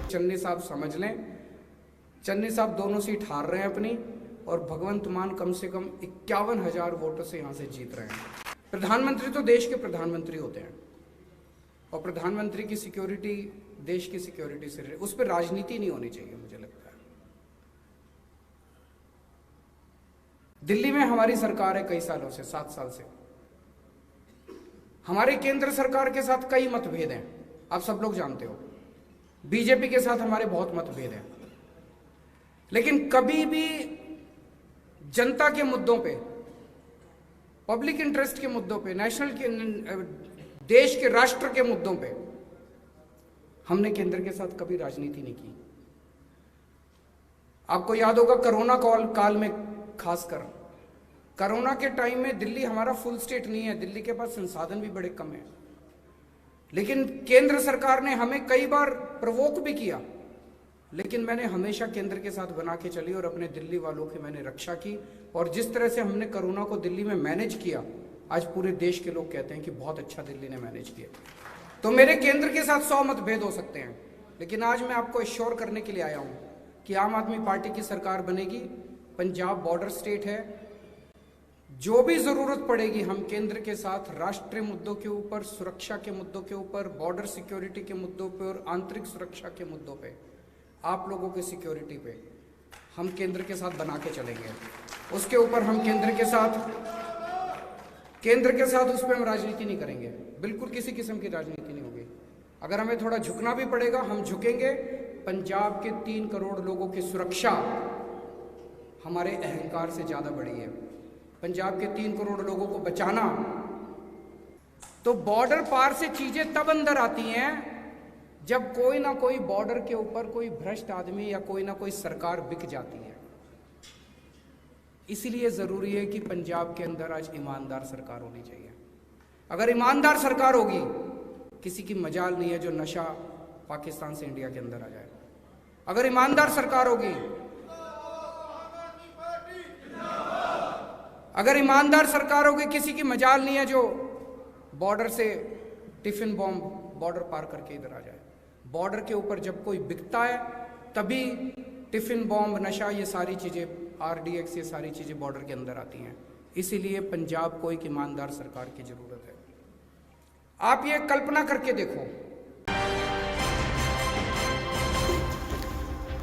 चन्नी साहब समझ लें, चन्नी साहब दोनों सीट हार रहे हैं अपनी, और भगवंत मान कम से कम 51,000 वोटों से यहां से जीत रहे हैं। प्रधानमंत्री तो देश के प्रधानमंत्री होते हैं, और प्रधानमंत्री की सिक्योरिटी देश की सिक्योरिटी से, उस पर राजनीति नहीं होनी चाहिए। मुझे लगता है दिल्ली में हमारी सरकार है कई सालों से, 7 साल से। हमारे केंद्र सरकार के साथ कई मतभेद हैं, आप सब लोग जानते हो। बीजेपी के साथ हमारे बहुत मतभेद हैं, लेकिन कभी भी जनता के मुद्दों पे, पब्लिक इंटरेस्ट के मुद्दों पे, नेशनल के, देश के, राष्ट्र के मुद्दों पे हमने केंद्र के साथ कभी राजनीति नहीं की। आपको याद होगा कोरोना काल में, खासकर कोरोना के टाइम में दिल्ली हमारा फुल स्टेट नहीं है, दिल्ली के पास संसाधन भी बड़े कम है, लेकिन केंद्र सरकार ने हमें कई बार प्रवोक भी किया, लेकिन मैंने हमेशा केंद्र के साथ बना के चली और अपने दिल्ली वालों की मैंने रक्षा की। और जिस तरह से हमने कोरोना को दिल्ली में मैनेज किया, आज पूरे देश के लोग कहते हैं कि बहुत अच्छा दिल्ली ने मैनेज किया। तो मेरे केंद्र के साथ 100 मतभेद हो सकते हैं, लेकिन आज मैं आपको एश्योर करने के लिए आया हूं कि आम आदमी पार्टी की सरकार बनेगी। पंजाब बॉर्डर स्टेट है, जो भी जरूरत पड़ेगी हम केंद्र के साथ राष्ट्रीय मुद्दों के ऊपर, सुरक्षा के मुद्दों के ऊपर, बॉर्डर सिक्योरिटी के मुद्दों पर और आंतरिक सुरक्षा के मुद्दों पे, आप लोगों की सिक्योरिटी पे हम केंद्र के साथ बना के चलेंगे। उसके ऊपर हम केंद्र के साथ उस पर हम राजनीति नहीं करेंगे, बिल्कुल किसी किस्म की राजनीति नहीं होगी। अगर हमें थोड़ा झुकना भी पड़ेगा हम झुकेंगे। पंजाब के 3 करोड़ लोगों की सुरक्षा हमारे अहंकार से ज्यादा बड़ी है। पंजाब के 3 करोड़ लोगों को बचाना, तो बॉर्डर पार से चीजें तब अंदर आती हैं जब कोई ना कोई बॉर्डर के ऊपर कोई भ्रष्ट आदमी या कोई ना कोई सरकार बिक जाती है। इसीलिए जरूरी है कि पंजाब के अंदर आज ईमानदार सरकार होनी चाहिए। अगर ईमानदार सरकार होगी, किसी की मजाल नहीं है जो नशा पाकिस्तान से इंडिया के अंदर आ जाए। अगर ईमानदार सरकार होगी, अगर ईमानदार सरकार होगी, किसी की मजाल नहीं है जो बॉर्डर से टिफिन बॉम्ब बॉर्डर पार करके इधर आ जाए। बॉर्डर के ऊपर जब कोई बिकता है तभी टिफिन बॉम्ब, नशा, ये सारी चीजें, RDX, ये सारी चीजें बॉर्डर के अंदर आती हैं। इसीलिए पंजाब को एक ईमानदार सरकार की जरूरत है। आप ये कल्पना करके देखो,